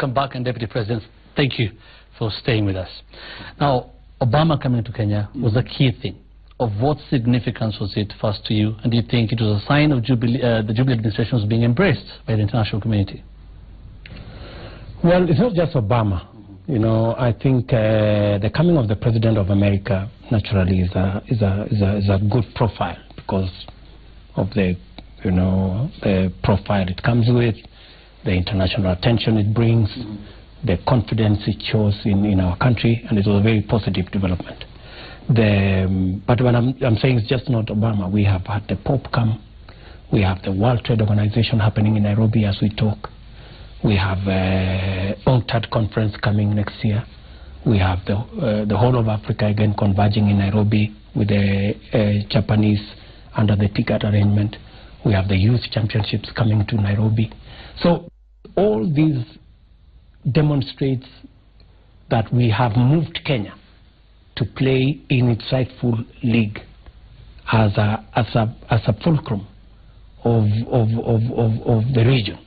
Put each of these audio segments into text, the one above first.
welcome back, and Deputy President, thank you for staying with us. Now, Obama coming to Kenya was a key thing. Of what significance was it first to you, and do you think it was a sign of the Jubilee administration was being embraced by the international community? Well, it's not just Obama. You know, I think the coming of the President of America naturally is a good profile because of the, you know, the profile it comes with, the international attention it brings, the confidence it shows in our country, and it was a very positive development. But when I'm saying it's just not Obama, we have had the Pope come, we have the World Trade Organization happening in Nairobi as we talk, we have UNCTAD conference coming next year, we have the whole of Africa again converging in Nairobi with the Japanese under the TICAD arrangement, we have the youth championships coming to Nairobi. So all these demonstrates that we have moved Kenya to play in its rightful league as a fulcrum of the region.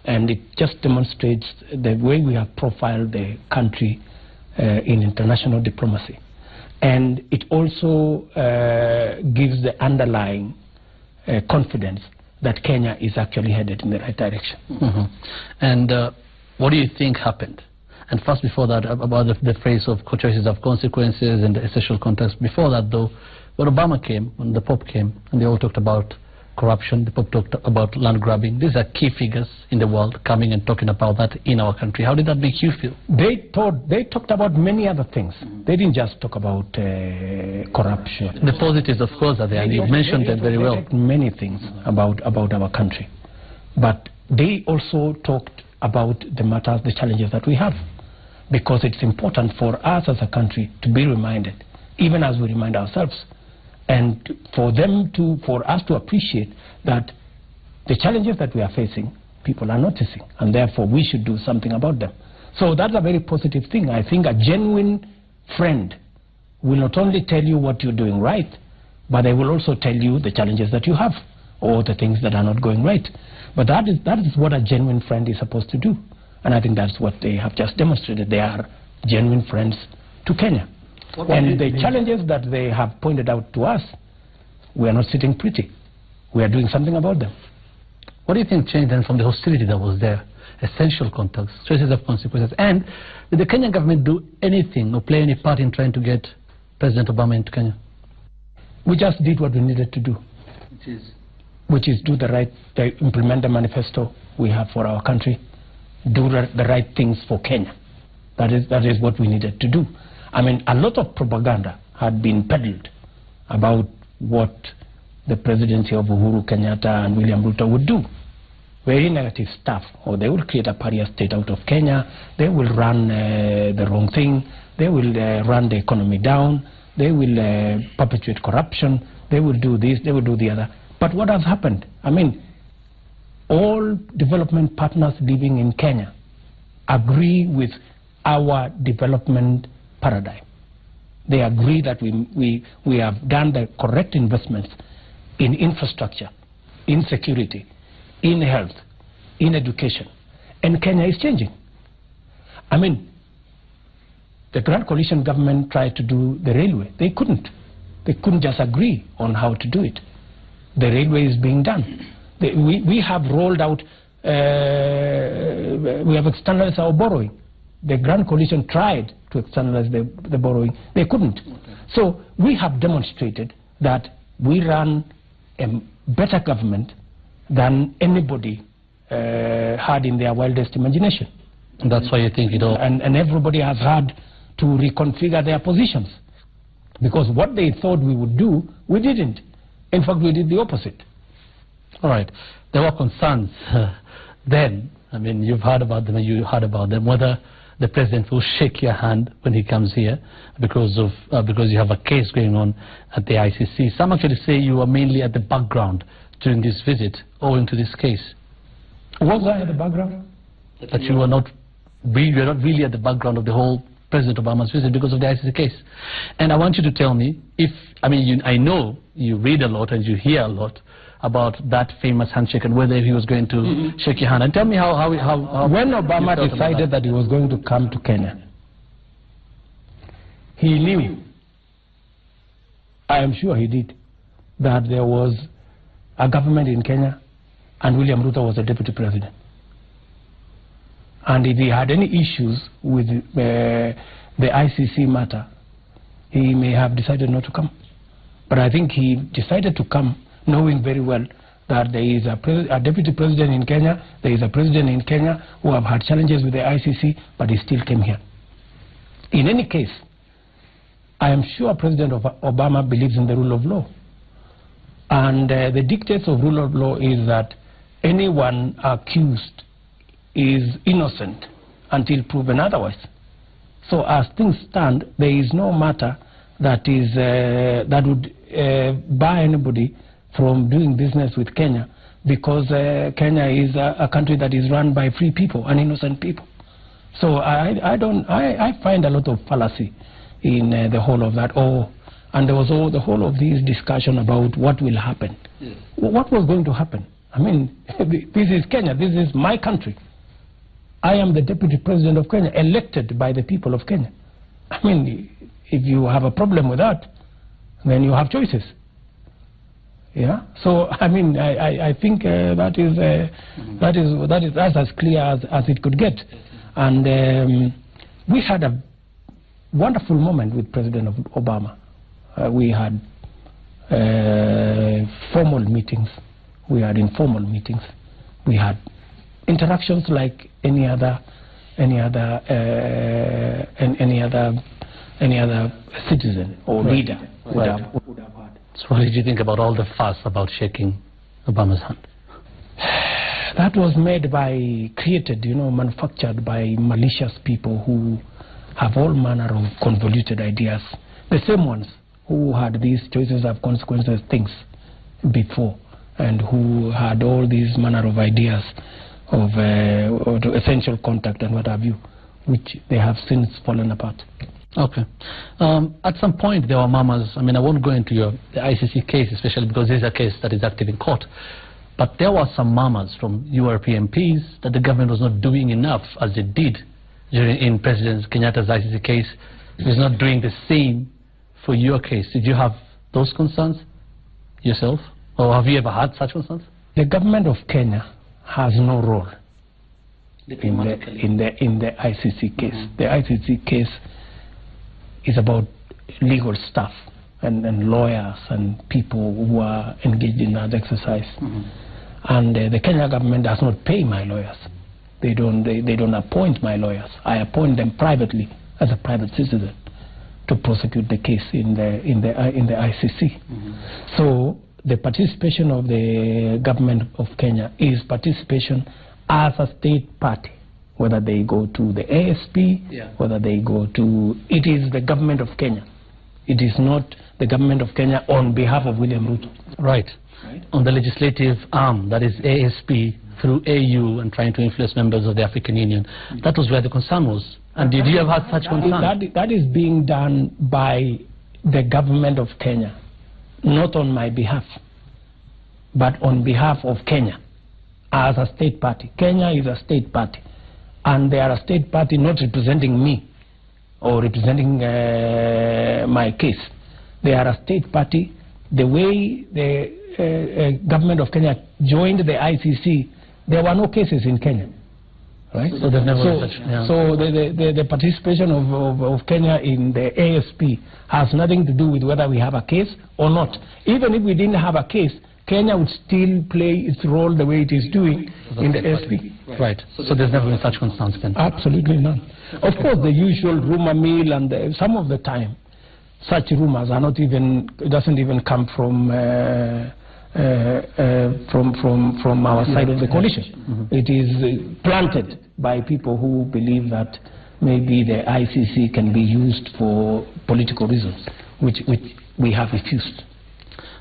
And it just demonstrates the way we have profiled the country in international diplomacy. And it also gives the underlying confidence that Kenya is actually headed in the right direction. And what do you think happened? And first, before that, about the phrase of choices of consequences and the essential context. Before that, though, when Obama came, when the Pope came, and they all talked about corruption, the Pope talked about land grabbing. These are key figures in the world coming and talking about that in our country. How did that make you feel? They talked about many other things. They didn't just talk about corruption. The positives, of course, are there, and you mentioned them very well. Many things about our country. But they also talked about the matters, the challenges that we have. Because it's important for us as a country to be reminded, even as we remind ourselves, and for us to appreciate that the challenges that we are facing, people are noticing, and therefore we should do something about them. So that's a very positive thing. I think a genuine friend will not only tell you what you're doing right, but they will also tell you the challenges that you have, or the things that are not going right. But that is what a genuine friend is supposed to do. And I think that's what they have just demonstrated. They are genuine friends to Kenya. And the challenges that they have pointed out to us, we are not sitting pretty. We are doing something about them. What do you think changed then from the hostility that was there? Essential context, choices of consequences. And did the Kenyan government do anything or play any part in trying to get President Obama into Kenya? We just did what we needed to do. Which is implement the manifesto we have for our country. Do the right things for Kenya. That is what we needed to do. I mean, a lot of propaganda had been peddled about what the presidency of Uhuru Kenyatta and William Ruto would do. Very negative stuff. Or they will create a pariah state out of Kenya. They will run the wrong thing. They will run the economy down. They will perpetuate corruption. They will do this. They will do the other. But what has happened? I mean, all development partners living in Kenya agree with our development paradigm. They agree that we have done the correct investments in infrastructure, in security, in health, in education. And Kenya is changing. I mean, the Grand Coalition government tried to do the railway. They couldn't. They couldn't just agree on how to do it. The railway is being done. We have rolled out, we have externalized our borrowing. The Grand Coalition tried to externalize the borrowing. They couldn't. So we have demonstrated that we run a better government than anybody had in their wildest imagination. And that's why you think it all... And everybody has had to reconfigure their positions. Because what they thought we would do, we didn't. In fact, we did the opposite. All right. There were concerns then. I mean, you've heard about them, and you heard about them, whether the president will shake your hand when he comes here because you have a case going on at the ICC. Some actually say you were mainly at the background during this visit, owing to this case. Was I at the background? That you were not really at the background of the whole President Obama's visit because of the ICC case. And I want you to tell me if, I mean, I know you read a lot and you hear a lot about that famous handshake and whether he was going to shake your hand. And tell me how when Obama decided that he was going to come to Kenya, he knew, I am sure he did, that there was a government in Kenya and William Ruto was the deputy president. And if he had any issues with the ICC matter, he may have decided not to come. But I think he decided to come knowing very well that there is a deputy president in Kenya, there is a president in Kenya who have had challenges with the ICC, but he still came here. In any case, I am sure President Obama believes in the rule of law. And the dictates of rule of law is that anyone accused is innocent until proven otherwise. So as things stand, there is no matter that is that would bar anybody from doing business with Kenya, because Kenya is a country that is run by free people and innocent people. So I find a lot of fallacy in the whole of that. And there was the whole of this discussion about what will happen. Yes. What was going to happen? I mean, this is Kenya. This is my country. I am the deputy president of Kenya, elected by the people of Kenya. I mean, if you have a problem with that, then you have choices. Yeah. So I mean, I think that's as clear as it could get. And we had a wonderful moment with President Obama. We had formal meetings. We had informal meetings. We had interactions like any other citizen or leader would have had. So what did you think about all the fuss about shaking Obama's hand? That was created, manufactured by malicious people who have all manner of convoluted ideas. The same ones who had these choices of consequences things before, and who had all these manner of ideas of essential contact and what have you, which they have since fallen apart. Okay. At some point there were murmurs. I mean, I won't go into the ICC case, especially because this is a case that is active in court. But there were some murmurs from URP MPs that the government was not doing enough as it did in President Kenyatta's ICC case. It was not doing the same for your case. Did you have those concerns yourself? Or have you ever had such concerns? The government of Kenya has no role in the ICC case. The ICC case is about legal staff and lawyers and people who are engaged in that exercise. And the Kenya government does not pay my lawyers. They don't appoint my lawyers. I appoint them privately as a private citizen to prosecute the case in the ICC. So the participation of the government of Kenya is participation as a state party, whether they go to the ASP, whether they go to... It is the government of Kenya. It is not the government of Kenya on behalf of William Ruto. Right. On the legislative arm, that is ASP, through AU and trying to influence members of the African Union. That was where the concern was. And did you have had such concern? That is being done by the government of Kenya, not on my behalf, but on behalf of Kenya as a state party. Kenya is a state party, and they are a state party not representing me or representing my case. They are a state party. The way the government of Kenya joined the ICC, there were no cases in Kenya. Right? So the participation of Kenya in the ASP has nothing to do with whether we have a case or not. Even if we didn't have a case, Kenya would still play its role the way it is doing in the ASP. Right. So there's never been such concerns then? Absolutely none. Of course, the usual rumor mill, and some of the time, such rumors are not even, it doesn't even come from our side of the coalition. It is planted by people who believe that maybe the ICC can be used for political reasons, which we have refused.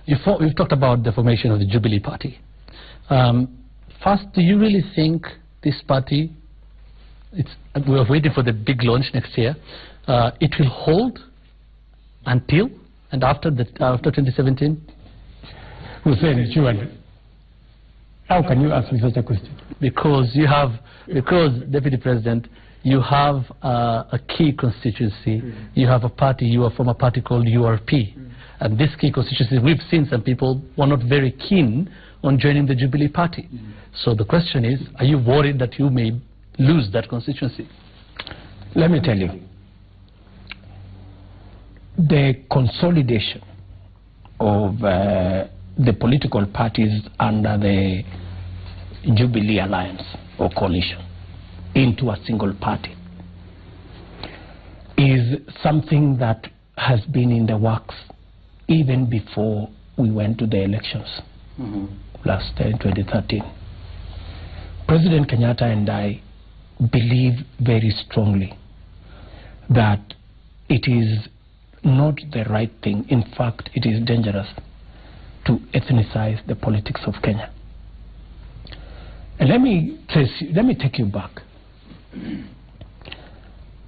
You've talked about the formation of the Jubilee Party. First, do you really think this party, we're waiting for the big launch next year, it will hold until and after 2017? Hussein, How can you ask me such a question? Because Deputy President, you have a key constituency. You have a party, you are from a party called URP. And this key constituency, we've seen some people were not very keen on joining the Jubilee Party. So the question is, are you worried that you may lose that constituency? Let me tell you, the consolidation of the political parties under the Jubilee Alliance or coalition into a single party is something that has been in the works even before we went to the elections last 2013. President Kenyatta and I believe very strongly that it is not the right thing. In fact, it is dangerous to ethnicize the politics of Kenya. And let me take you back.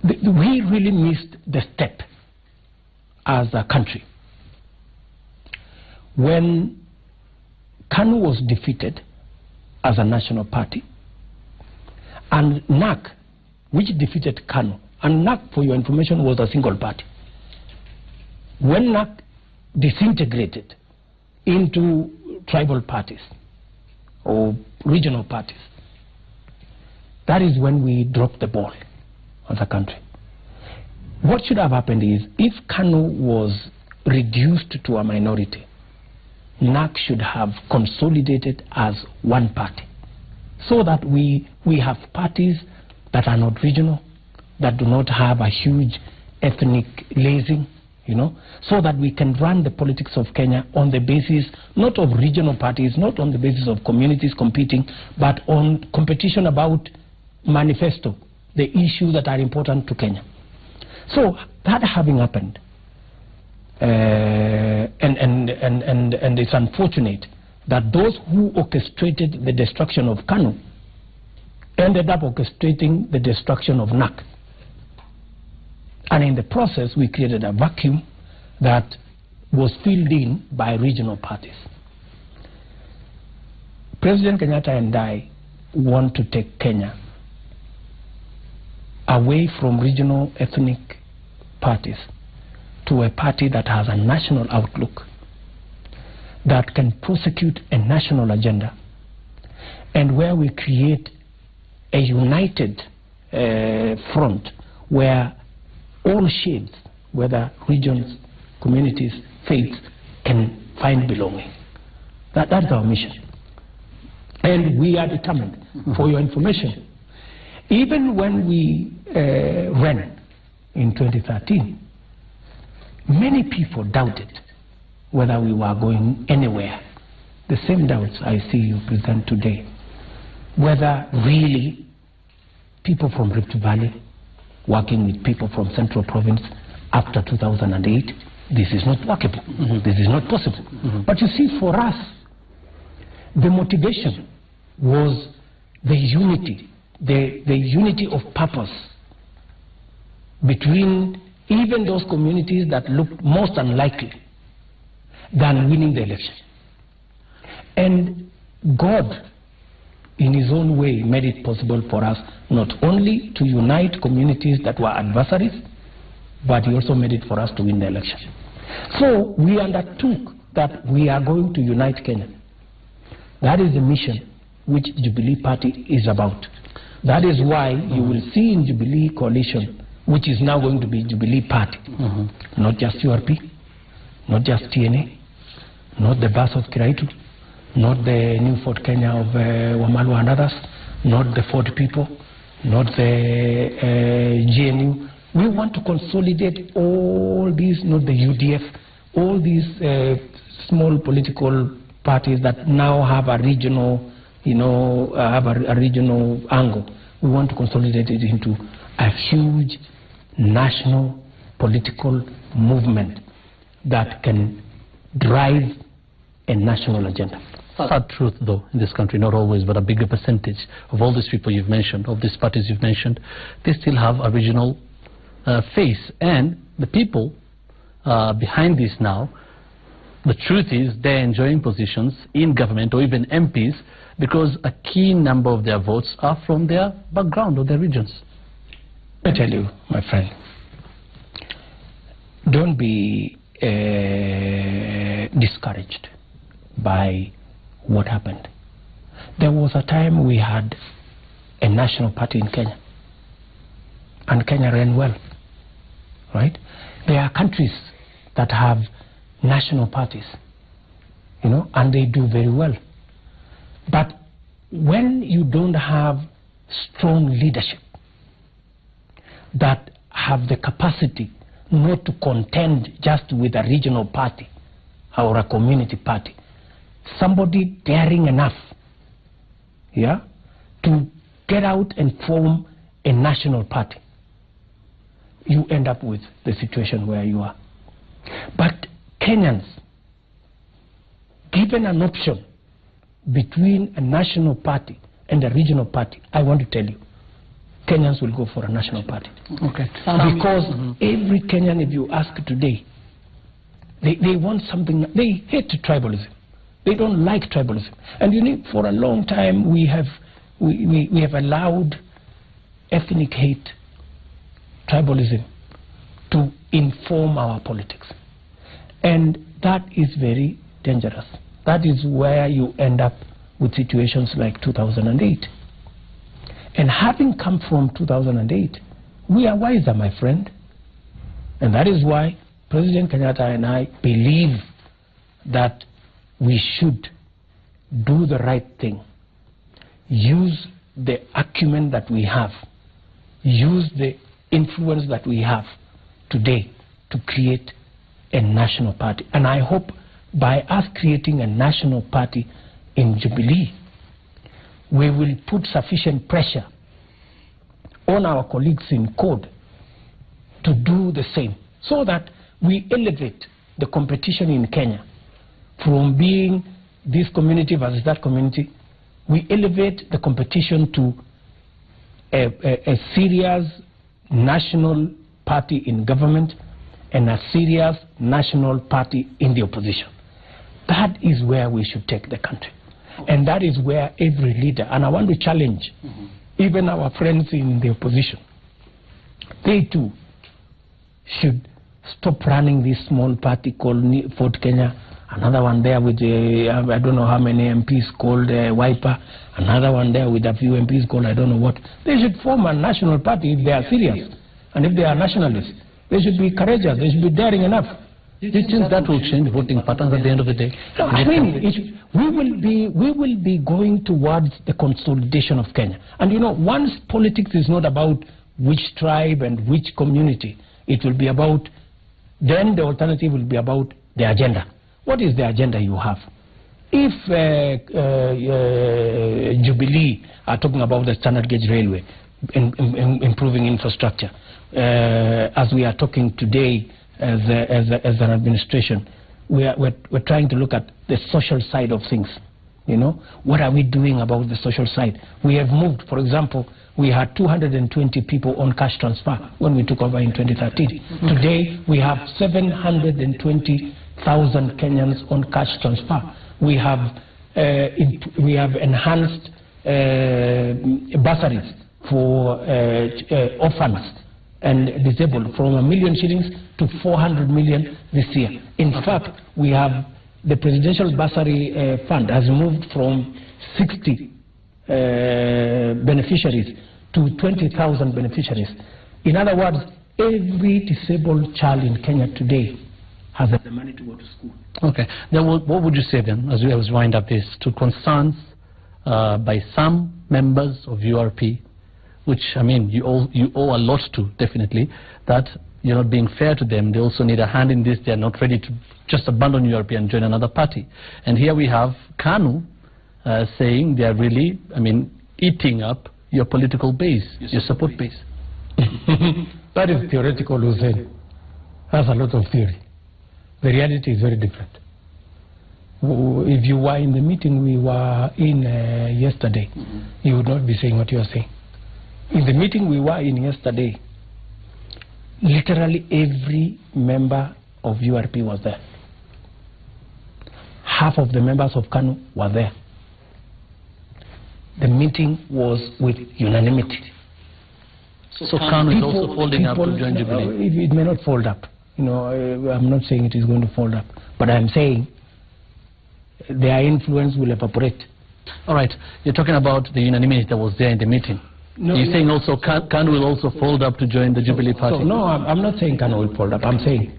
We really missed the step as a country when KANU was defeated as a national party, and NAC, which defeated KANU, and NAC, for your information, was a single party. When NAC disintegrated into tribal parties or regional parties, that is when we dropped the ball as a country. What should have happened is, if KANU was reduced to a minority, NAC should have consolidated as one party, so that we have parties that are not regional, that do not have a huge ethnic lacing, so that we can run the politics of Kenya on the basis not of regional parties, not on the basis of communities competing, but on competition about manifesto, the issues that are important to Kenya. So that having happened, and it's unfortunate that those who orchestrated the destruction of KANU ended up orchestrating the destruction of NAC. And in the process, we created a vacuum that was filled in by regional parties. President Kenyatta and I want to take Kenya away from regional ethnic parties to a party that has a national outlook, that can prosecute a national agenda, and where we create a united front where all shades, whether regions, communities, faiths, can find belonging. That's our mission. And we are determined. For your information, even when we ran in 2013, many people doubted whether we were going anywhere. The same doubts I see you present today. Whether really people from Rift Valley working with people from Central Province after 2008, this is not workable. This is not possible. But you see, for us, the motivation was the unity, the unity of purpose between even those communities that looked most unlikely than winning the election. And God, in his own way, made it possible for us not only to unite communities that were adversaries, but he also made it for us to win the election. So we undertook that we are going to unite Kenya. That is the mission which Jubilee Party is about. That is why you will see in Jubilee Coalition, which is now going to be Jubilee Party, not just URP, not just TNA, not the Bus of Kiraitu, not the New Fort Kenya of Wamalu and others, not the Fort people, not the GNU. We want to consolidate all these, not the UDF, all these small political parties that now have a regional, have a regional angle. We want to consolidate it into a huge national political movement that can drive a national agenda. Sad truth, though, in this country, not always, but a bigger percentage of all these people you've mentioned, of these parties you've mentioned, they still have a regional face. And the people behind this now, the truth is they're enjoying positions in government or even MPs because a key number of their votes are from their background or their regions. I tell you, my friend, don't be discouraged by what happened. There was a time we had a national party in Kenya, and Kenya ran well, right? There are countries that have national parties, you know, and they do very well. But when you don't have strong leadership that have the capacity not to contend just with a regional party or a community party, somebody daring enough, yeah, to get out and form a national party, you end up with the situation where you are. But Kenyans, given an option between a national party and a regional party, I want to tell you, Kenyans will go for a national party. Okay. Because every Kenyan, if you ask today, they want something. They hate tribalism. They don't like tribalism. And you know, for a long time we have allowed ethnic hate, tribalism, to inform our politics. And that is very dangerous. That is where you end up with situations like 2008. And having come from 2008, we are wiser, my friend. And that is why President Kenyatta and I believe that we should do the right thing. Use the acumen that we have. Use the influence that we have today to create a national party. And I hope by us creating a national party in Jubilee, we will put sufficient pressure on our colleagues in code to do the same, so that we elevate the competition in Kenya from being this community versus that community. We elevate the competition to a serious national party in government and a serious national party in the opposition. That is where we should take the country. And that is where every leader, and I want to challenge even our friends in the opposition, they too should stop running this small party called Fort Kenya, another one there with I don't know how many MPs called Wiper, another one there with a few MPs called I don't know what. They should form a national party if they are serious, and if they are nationalists. They should be courageous, they should be daring enough. Do you think that will change voting patterns at the end of the day? No, I mean, we will be going towards the consolidation of Kenya. And you know, once politics is not about which tribe and which community, it will be about, then the alternative will be about the agenda. What is the agenda you have? If Jubilee are talking about the standard gauge railway, improving infrastructure, as we are talking today, as an administration, we're trying to look at the social side of things. You know, what are we doing about the social side? We have moved, for example, we had 220 people on cash transfer when we took over in 2013. Today we have 720,000 Kenyans on cash transfer. We have enhanced bursaries for orphans and disabled from 1 million shillings to 400 million this year. In fact, we have the presidential bursary fund has moved from 60 beneficiaries to 20,000 beneficiaries. In other words, every disabled child in Kenya today has the money to go to school. Okay. Then what would you say then, as we wind up this, to concerns by some members of URP, which, I mean, you owe a lot to, definitely, that you're not being fair to them. They also need a hand in this. They're not ready to just abandon URP and join another party. And here we have KANU saying they're really, I mean, eating up your political base, your support base. That is theoretical, Hussein. That's a lot of theory. The reality is very different. If you were in the meeting we were in yesterday, you would not be saying what you are saying. In the meeting we were in yesterday, literally every member of URP was there. half of the members of KANU were there. The meeting was with unanimity. So KANU is also folding up to join Jubilee? It may not fold up. I'm not saying it is going to fold up, but I'm saying their influence will evaporate. All right. You're talking about the unanimity that was there in the meeting. No, you're saying also KANU will also fold up to join the Jubilee Party? So, no, I'm not saying KANU will fold up. I'm saying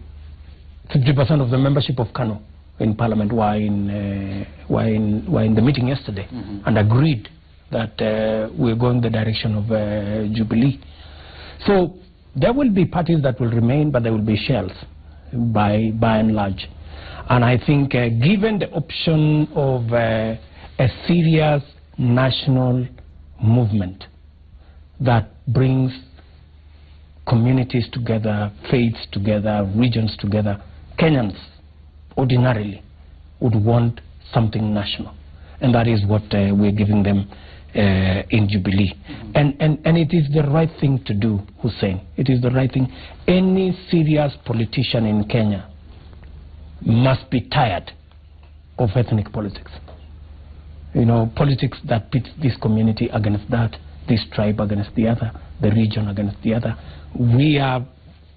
50% of the membership of KANU in Parliament were in the meeting yesterday and agreed that we're going the direction of Jubilee. So there will be parties that will remain, but there will be shells by and large. And I think given the option of a serious national movement that brings communities together, faiths together, regions together, Kenyans ordinarily would want something national. And that is what we're giving them in Jubilee. And it is the right thing to do, Hussein. It is the right thing. Any serious politician in Kenya must be tired of ethnic politics. Politics that pits this community against that, this tribe against the other, the region against the other. We are,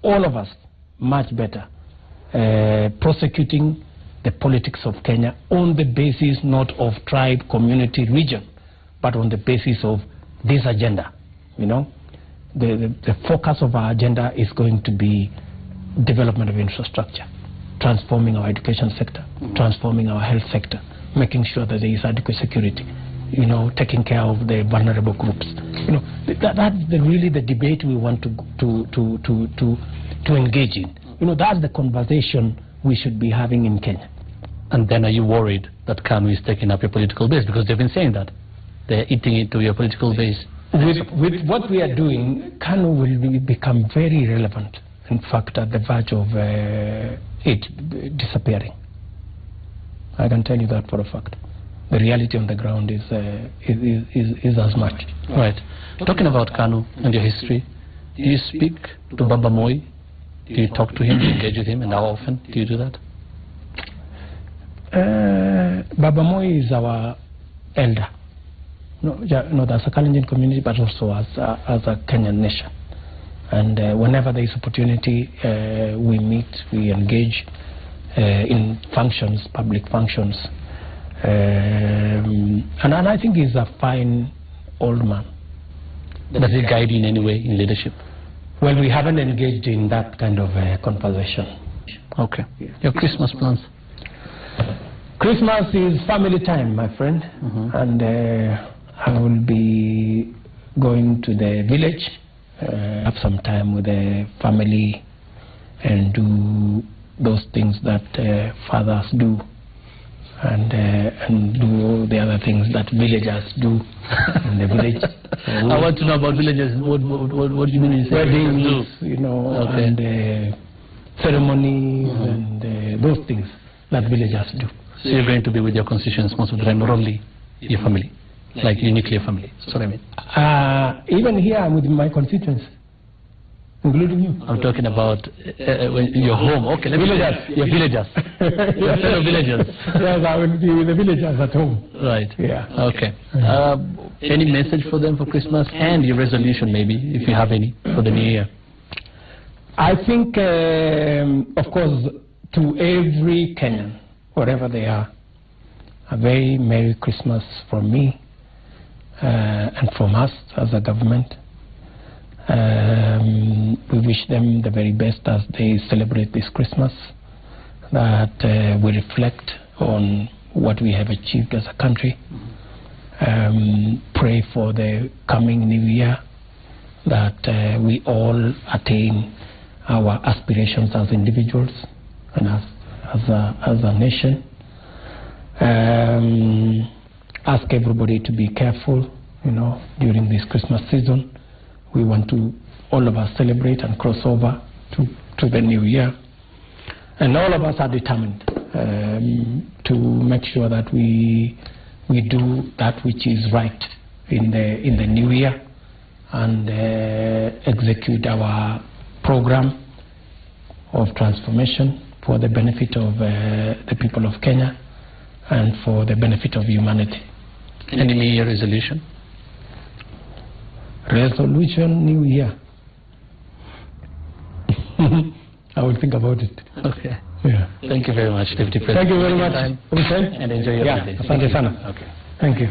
all of us, much better prosecuting the politics of Kenya on the basis not of tribe, community, region, but on the basis of this agenda. The focus of our agenda is going to be development of infrastructure, transforming our education sector, transforming our health sector, making sure that there is adequate security, taking care of the vulnerable groups. That's really the debate we want to engage in. That's the conversation we should be having in Kenya. And then are you worried that KANU is taking up your political base? Because they've been saying that. They're eating into your political base. With what we are doing, KANU will become very relevant, in fact, at the verge of it disappearing. I can tell you that for a fact. The reality on the ground is as much. Right. Talking about KANU and your history, do you speak to Baba Moi? Do you talk to him, do you engage with him, and how often do you do that? Baba Moi is our elder. Not as a Kalenjin community, but also as a Kenyan nation. And whenever there is opportunity, we meet, we engage in functions, public functions. And I think he's a fine old man. Does he guide you in any way in leadership? Well, we haven't engaged in that kind of conversation. Okay. Your Christmas plans? Christmas is family time, my friend. And I will be going to the village, have some time with the family, and do those things that fathers do, and do the other things that villagers do in the village. I want to know about villagers. What do you mean when you say weddings, okay. And ceremonies, and those things that villagers do. So you're going to be with your constituents most of the time, not only your family, like your nuclear family. That's what I mean. Even here, I'm with my constituents, including you. I'm talking about when your home. Okay, villagers. Your villagers. Your fellow villagers. Yes, I will be with the villagers at home. Right. Yeah. Okay. Any message for them for Christmas, and your resolution maybe, if you have any, for the new year? I think, of course, to every Kenyan, wherever they are, a very Merry Christmas from me and from us as a government. We wish them the very best as they celebrate this Christmas, that we reflect on what we have achieved as a country. Pray for the coming new year, that we all attain our aspirations as individuals and as a nation. Ask everybody to be careful, during this Christmas season. We want to, all of us, celebrate and cross over to the new year. And all of us are determined to make sure that we do that which is right in the new year, and execute our program of transformation for the benefit of the people of Kenya, and for the benefit of humanity. Any New Year resolution? Resolution New Year. I will think about it. Okay. Yeah. Thank you very much, Deputy President. Thank you very much. And enjoy your holiday. Asante sana. Okay. Thank you.